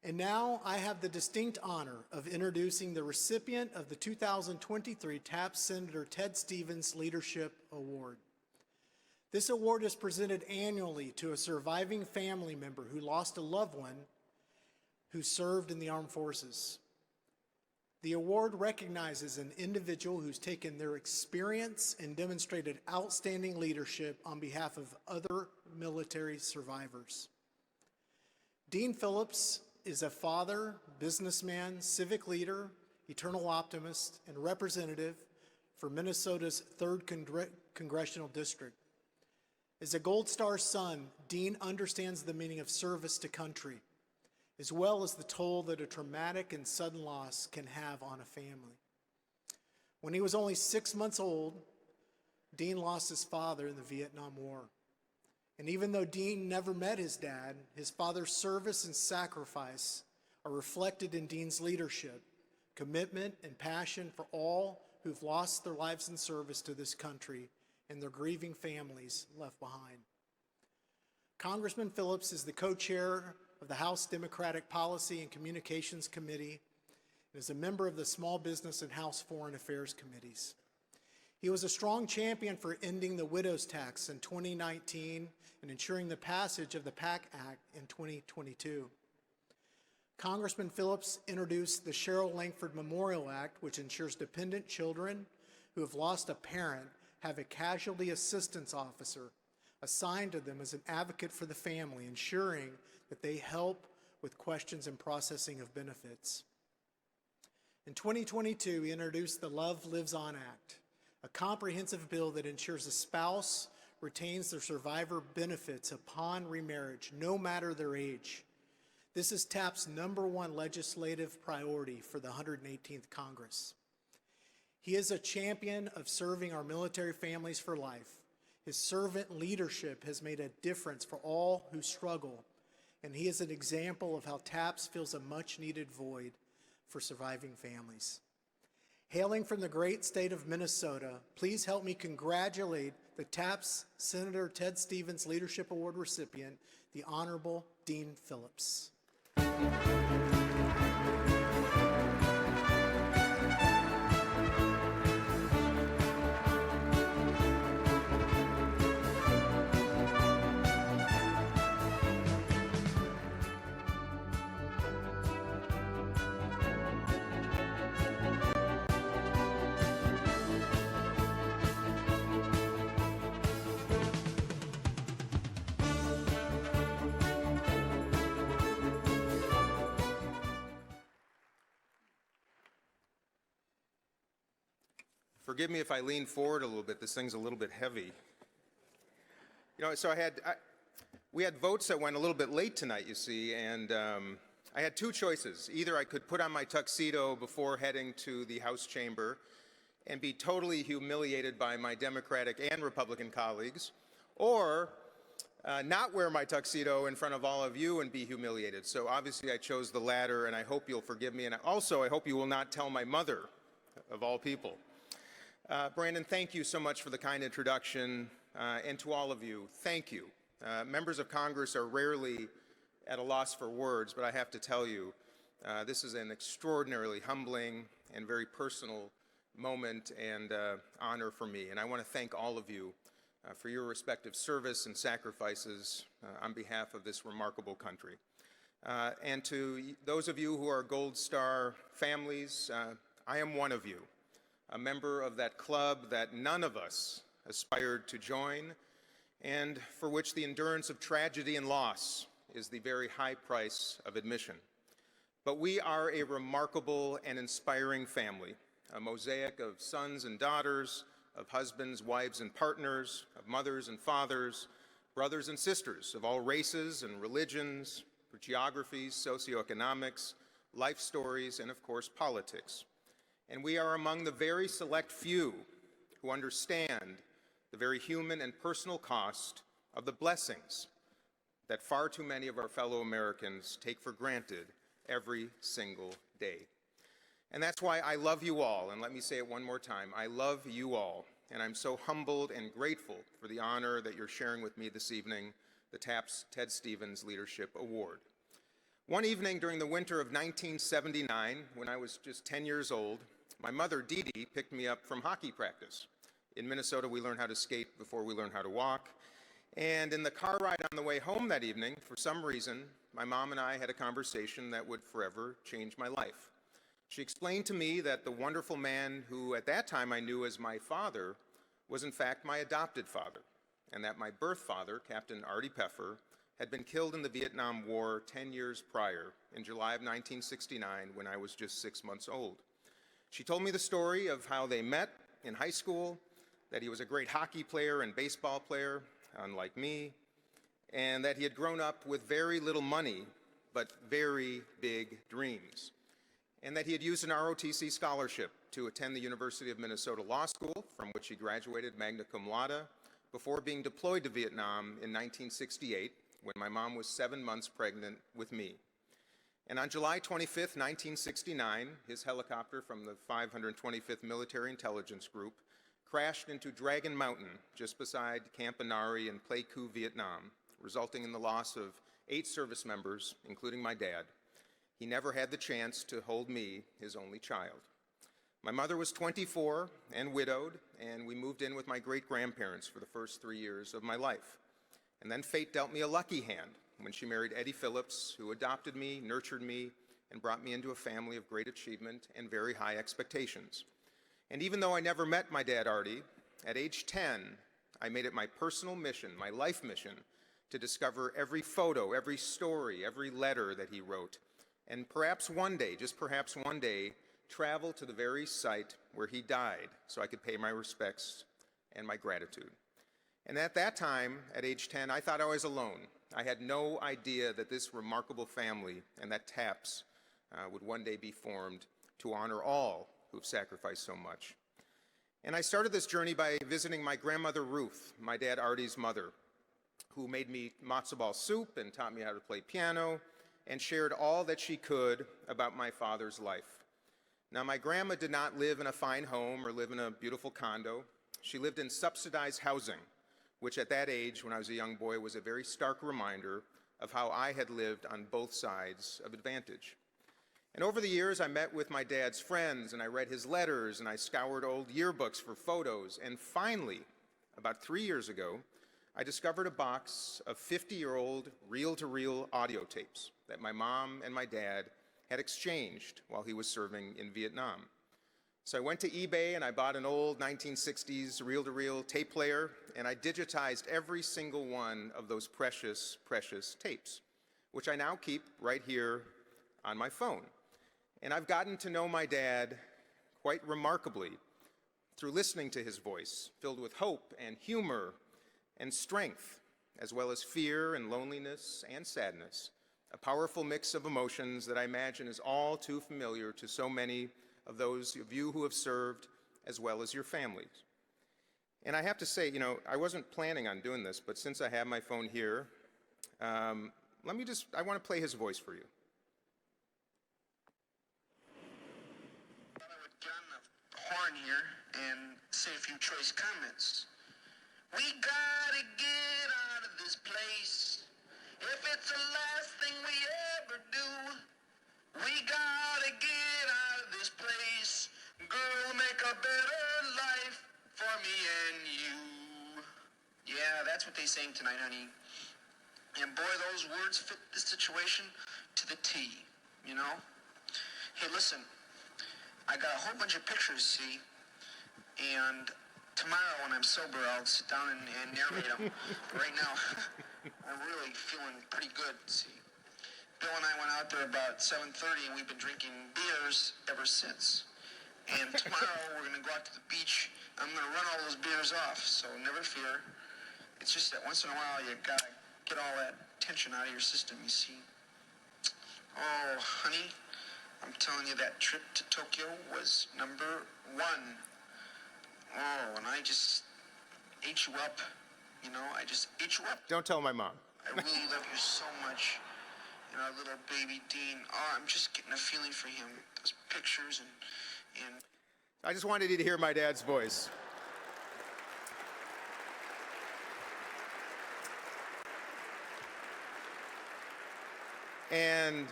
And now I have the distinct honor of introducing the recipient of the 2023 TAPS Senator Ted Stevens Leadership Award. This award is presented annually to a surviving family member who lost a loved one who served in the armed forces. The award recognizes an individual who's taken their experience and demonstrated outstanding leadership on behalf of other military survivors. Dean Phillips is a father, businessman, civic leader, eternal optimist, and representative for Minnesota's 3rd Congressional District. As a Gold Star son, Dean understands the meaning of service to country, as well as the toll that a traumatic and sudden loss can have on a family. When he was only 6 months old, Dean lost his father in the Vietnam War. And even though Dean never met his dad, his father's service and sacrifice are reflected in Dean's leadership, commitment, and passion for all who've lost their lives in service to this country and their grieving families left behind. Congressman Phillips is the co-chair of the House Democratic Policy and Communications Committee and is a member of the Small Business and House Foreign Affairs Committees. He was a strong champion for ending the widow's tax in 2019 and ensuring the passage of the PACT Act in 2022. Congressman Phillips introduced the Cheryl Langford Memorial Act, which ensures dependent children who have lost a parent have a casualty assistance officer assigned to them as an advocate for the family, ensuring that they help with questions and processing of benefits. In 2022, he introduced the Love Lives On Act, a comprehensive bill that ensures a spouse retains their survivor benefits upon remarriage, no matter their age. This is TAP's #1 legislative priority for the 118th Congress. He is a champion of serving our military families for life. His servant leadership has made a difference for all who struggle, and he is an example of how TAPS fills a much-needed void for surviving families. Hailing from the great state of Minnesota, please help me congratulate the TAPS Senator Ted Stevens Leadership Award recipient, the Honorable Dean Phillips. Forgive me if I lean forward a little bit. This thing's a little bit heavy. You know, so we had votes that went a little bit late tonight, you see, and I had two choices. Either I could put on my tuxedo before heading to the House chamber and be totally humiliated by my Democratic and Republican colleagues, or not wear my tuxedo in front of all of you and be humiliated. So obviously I chose the latter, and I hope you'll forgive me. And also I hope you will not tell my mother, of all people. Brandon, thank you so much for the kind introduction, and to all of you, thank you. Members of Congress are rarely at a loss for words, but I have to tell you, this is an extraordinarily humbling and very personal moment and honor for me. And I want to thank all of you for your respective service and sacrifices on behalf of this remarkable country. And to those of you who are Gold Star families, I am one of you, a member of that club that none of us aspired to join, and for which the endurance of tragedy and loss is the very high price of admission. But we are a remarkable and inspiring family, a mosaic of sons and daughters, of husbands, wives, and partners, of mothers and fathers, brothers and sisters of all races and religions, geographies, socioeconomics, life stories, and of course, politics. And we are among the very select few who understand the very human and personal cost of the blessings that far too many of our fellow Americans take for granted every single day. And that's why I love you all, and let me say it one more time, I love you all, and I'm so humbled and grateful for the honor that you're sharing with me this evening, the TAPS Ted Stevens Leadership Award. One evening during the winter of 1979, when I was just 10 years old, my mother, Dee Dee, picked me up from hockey practice. In Minnesota, we learn how to skate before we learn how to walk. And in the car ride on the way home that evening, for some reason, my mom and I had a conversation that would forever change my life. She explained to me that the wonderful man who at that time I knew as my father was in fact my adopted father, and that my birth father, Captain Artie Pfefer, had been killed in the Vietnam War 10 years prior, in July of 1969, when I was just 6 months old. She told me the story of how they met in high school, that he was a great hockey player and baseball player, unlike me, and that he had grown up with very little money, but very big dreams, and that he had used an ROTC scholarship to attend the University of Minnesota Law School, from which he graduated magna cum laude, before being deployed to Vietnam in 1968, when my mom was 7 months pregnant with me. And on July 25th, 1969, his helicopter from the 525th Military Intelligence Group crashed into Dragon Mountain, just beside Camp Anari in Pleiku, Vietnam, resulting in the loss of 8 service members, including my dad. He never had the chance to hold me, his only child. My mother was 24 and widowed, and we moved in with my great-grandparents for the first 3 years of my life. And then fate dealt me a lucky hand when she married Eddie Phillips, who adopted me, nurtured me, and brought me into a family of great achievement and very high expectations. And even though I never met my dad, Artie, at age 10, I made it my personal mission, my life mission, to discover every photo, every story, every letter that he wrote, and perhaps one day, just perhaps one day, travel to the very site where he died so I could pay my respects and my gratitude. And at that time, at age 10, I thought I was alone. I had no idea that this remarkable family and that TAPS would one day be formed to honor all who've sacrificed so much. And I started this journey by visiting my grandmother Ruth, my dad Artie's mother, who made me matzo ball soup and taught me how to play piano and shared all that she could about my father's life. Now, my grandma did not live in a fine home or live in a beautiful condo. She lived in subsidized housing, which at that age, when I was a young boy, was a very stark reminder of how I had lived on both sides of advantage. And over the years, I met with my dad's friends, and I read his letters, and I scoured old yearbooks for photos, and finally, about 3 years ago, I discovered a box of 50-year-old reel-to-reel audio tapes that my mom and my dad had exchanged while he was serving in Vietnam. So I went to eBay and I bought an old 1960s reel-to-reel tape player, and I digitized every single one of those precious, precious tapes, which I now keep right here on my phone. And I've gotten to know my dad quite remarkably through listening to his voice, filled with hope and humor and strength, as well as fear and loneliness and sadness, a powerful mix of emotions that I imagine is all too familiar to so many of those of you who have served, as well as your families. And I have to say, I wasn't planning on doing this, but since I have my phone here, I want to play his voice for you. I would get on the horn here and say a few choice comments. We gotta get out of this place. If it's the last thing we ever do, we gotta get out of this place. Girl, make a better life for me and you. Yeah, that's what they sang tonight, honey. And boy, those words fit the situation to the T, Hey, listen, I got a whole bunch of pictures, see? And tomorrow when I'm sober, I'll sit down and narrate them. But right now, I'm really feeling pretty good, see? Bill and I went out there about 7:30, and we've been drinking beers ever since. And tomorrow, we're going to go out to the beach. I'm going to run all those beers off, so never fear. It's just that once in a while, you got to get all that tension out of your system, you see. Oh, honey, I'm telling you, that trip to Tokyo was number 1. Oh, and I just ate you up, I just ate you up. Don't tell my mom. I really love you so much. Our little baby Dean. Oh, I'm just getting a feeling for him. Those pictures and I just wanted you to hear my dad's voice. And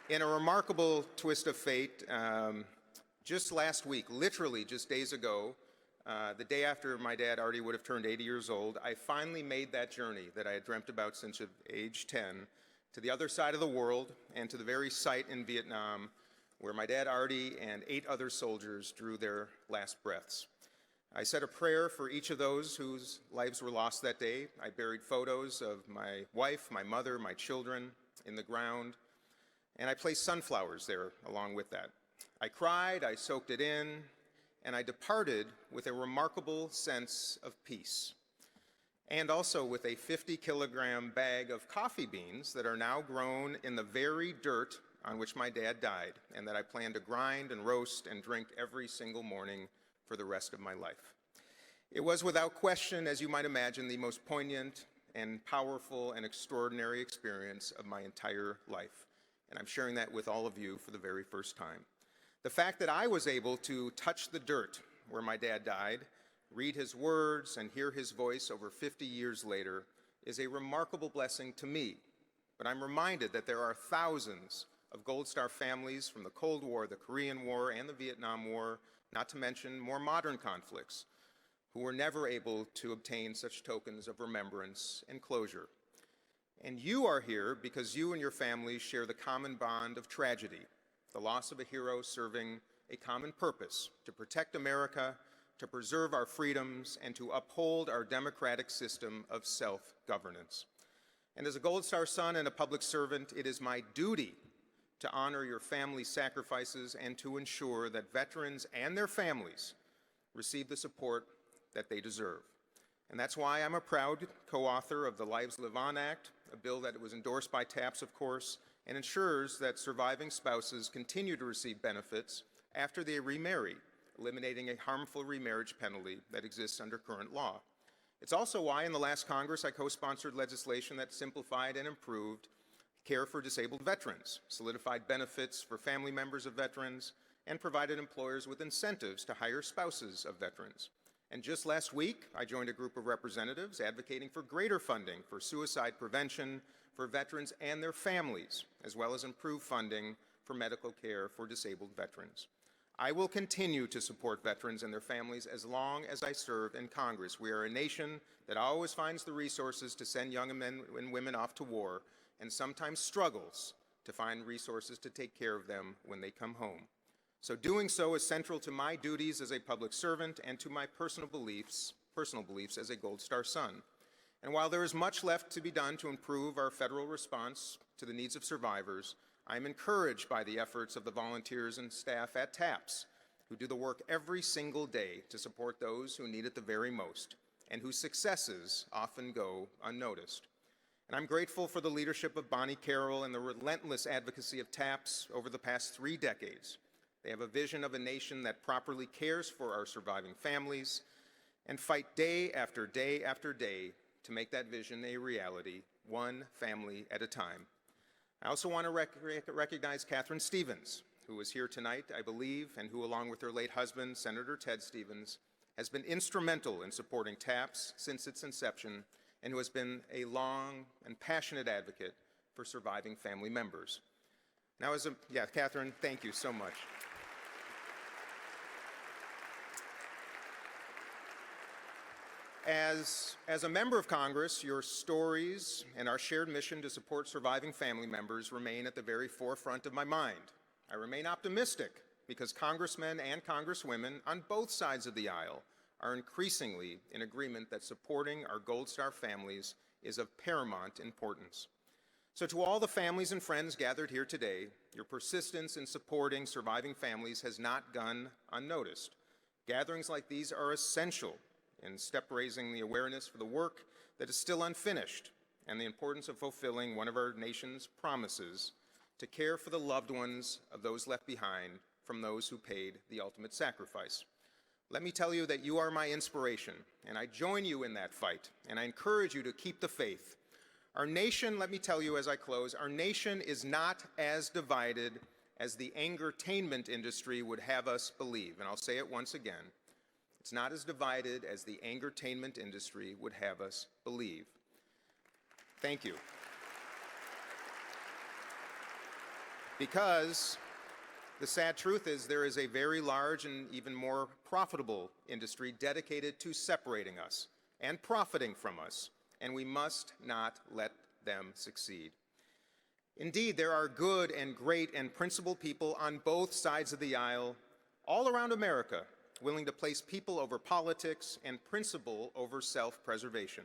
in a remarkable twist of fate, just last week, literally just days ago, the day after my dad, Artie, would have turned 80 years old, I finally made that journey that I had dreamt about since age 10 to the other side of the world and to the very site in Vietnam where my dad, Artie, and 8 other soldiers drew their last breaths. I said a prayer for each of those whose lives were lost that day. I buried photos of my wife, my mother, my children in the ground, and I placed sunflowers there along with that. I cried, I soaked it in, and I departed with a remarkable sense of peace, and also with a 50-kilogram bag of coffee beans that are now grown in the very dirt on which my dad died, and that I plan to grind and roast and drink every single morning for the rest of my life. It was without question, as you might imagine, the most poignant and powerful and extraordinary experience of my entire life, and I'm sharing that with all of you for the very first time. The fact that I was able to touch the dirt where my dad died, read his words, and hear his voice over 50 years later is a remarkable blessing to me. But I'm reminded that there are thousands of Gold Star families from the Cold War, the Korean War, and the Vietnam War, not to mention more modern conflicts, who were never able to obtain such tokens of remembrance and closure. And you are here because you and your families share the common bond of tragedy, the loss of a hero serving a common purpose to protect America, to preserve our freedoms, and to uphold our democratic system of self-governance. And as a Gold Star son and a public servant, it is my duty to honor your family's sacrifices and to ensure that veterans and their families receive the support that they deserve. And that's why I'm a proud co-author of the Lives Live On Act, a bill that was endorsed by TAPS, of course, and ensures that surviving spouses continue to receive benefits after they remarry, eliminating a harmful remarriage penalty that exists under current law. It's also why in the last Congress I co-sponsored legislation that simplified and improved care for disabled veterans, solidified benefits for family members of veterans, and provided employers with incentives to hire spouses of veterans. And just last week, I joined a group of representatives advocating for greater funding for suicide prevention for veterans and their families, as well as improved funding for medical care for disabled veterans. I will continue to support veterans and their families as long as I serve in Congress. We are a nation that always finds the resources to send young men and women off to war, and sometimes struggles to find resources to take care of them when they come home. So doing so is central to my duties as a public servant and to my personal beliefs as a Gold Star son. And while there is much left to be done to improve our federal response to the needs of survivors, I'm encouraged by the efforts of the volunteers and staff at TAPS, who do the work every single day to support those who need it the very most, and whose successes often go unnoticed. And I'm grateful for the leadership of Bonnie Carroll and the relentless advocacy of TAPS over the past 3 decades. They have a vision of a nation that properly cares for our surviving families and fight day after day after day to make that vision a reality, one family at a time. I also want to recognize Catherine Stevens, who is here tonight, I believe, and who, along with her late husband, Senator Ted Stevens, has been instrumental in supporting TAPS since its inception and who has been a long and passionate advocate for surviving family members. Now, Catherine, thank you so much. As a member of Congress, your stories and our shared mission to support surviving family members remain at the very forefront of my mind. I remain optimistic because congressmen and congresswomen on both sides of the aisle are increasingly in agreement that supporting our Gold Star families is of paramount importance. So to all the families and friends gathered here today, your persistence in supporting surviving families has not gone unnoticed. Gatherings like these are essential in raising the awareness for the work that is still unfinished and the importance of fulfilling one of our nation's promises to care for the loved ones of those left behind from those who paid the ultimate sacrifice. Let me tell you that you are my inspiration, and I join you in that fight, and I encourage you to keep the faith. Our nation, let me tell you as I close, our nation is not as divided as the angertainment industry would have us believe, and I'll say it once again. It's not as divided as the angertainment industry would have us believe. Thank you. Because the sad truth is there is a very large and even more profitable industry dedicated to separating us and profiting from us, and we must not let them succeed. Indeed, there are good and great and principled people on both sides of the aisle all around America willing to place people over politics and principle over self-preservation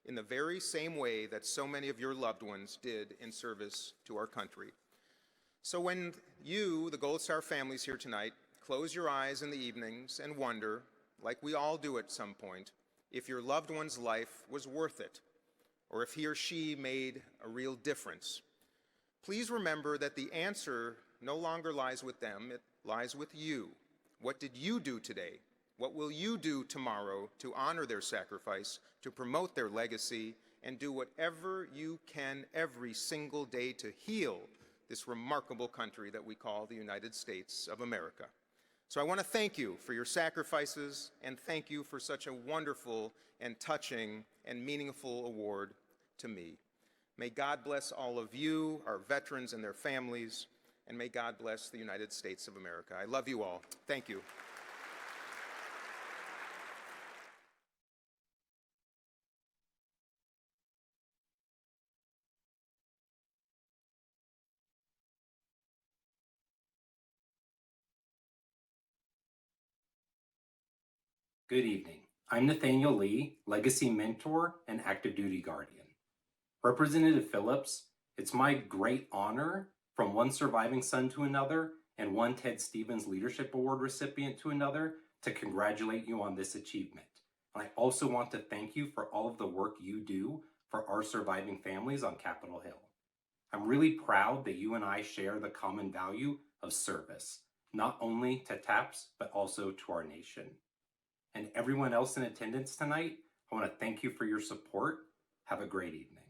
in the very same way that so many of your loved ones did in service to our country. So when you, the Gold Star families here tonight, close your eyes in the evenings and wonder, like we all do at some point, if your loved one's life was worth it, or if he or she made a real difference, please remember that the answer no longer lies with them, it lies with you. What did you do today? What will you do tomorrow to honor their sacrifice, to promote their legacy, and do whatever you can every single day to heal this remarkable country that we call the United States of America? So I want to thank you for your sacrifices, and thank you for such a wonderful and touching and meaningful award to me. May God bless all of you, our veterans and their families, and may God bless the United States of America. I love you all. Thank you. Good evening. I'm Nathaniel Lee, Legacy Mentor and Active Duty Guardian. Representative Phillips, it's my great honor from one surviving son to another and one Ted Stevens Leadership Award recipient to another to congratulate you on this achievement. And I also want to thank you for all of the work you do for our surviving families on Capitol Hill. I'm really proud that you and I share the common value of service, not only to TAPS, but also to our nation. And everyone else in attendance tonight, I want to thank you for your support. Have a great evening.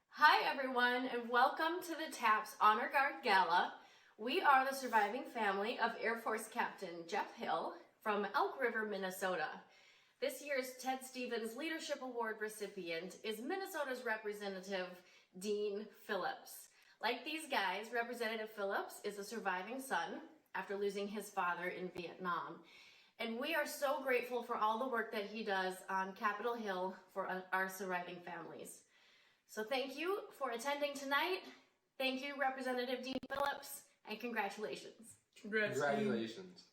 Hi everyone, and welcome to the TAPS Honor Guard Gala. We are the surviving family of Air Force Captain Jeff Hill from Elk River, Minnesota. This year's Ted Stevens Leadership Award recipient is Minnesota's Representative Dean Phillips. Like these guys, Representative Phillips is a surviving son after losing his father in Vietnam. And we are so grateful for all the work that he does on Capitol Hill for our surviving families. So thank you for attending tonight. Thank you, Representative Dean Phillips, and congratulations. Congratulations.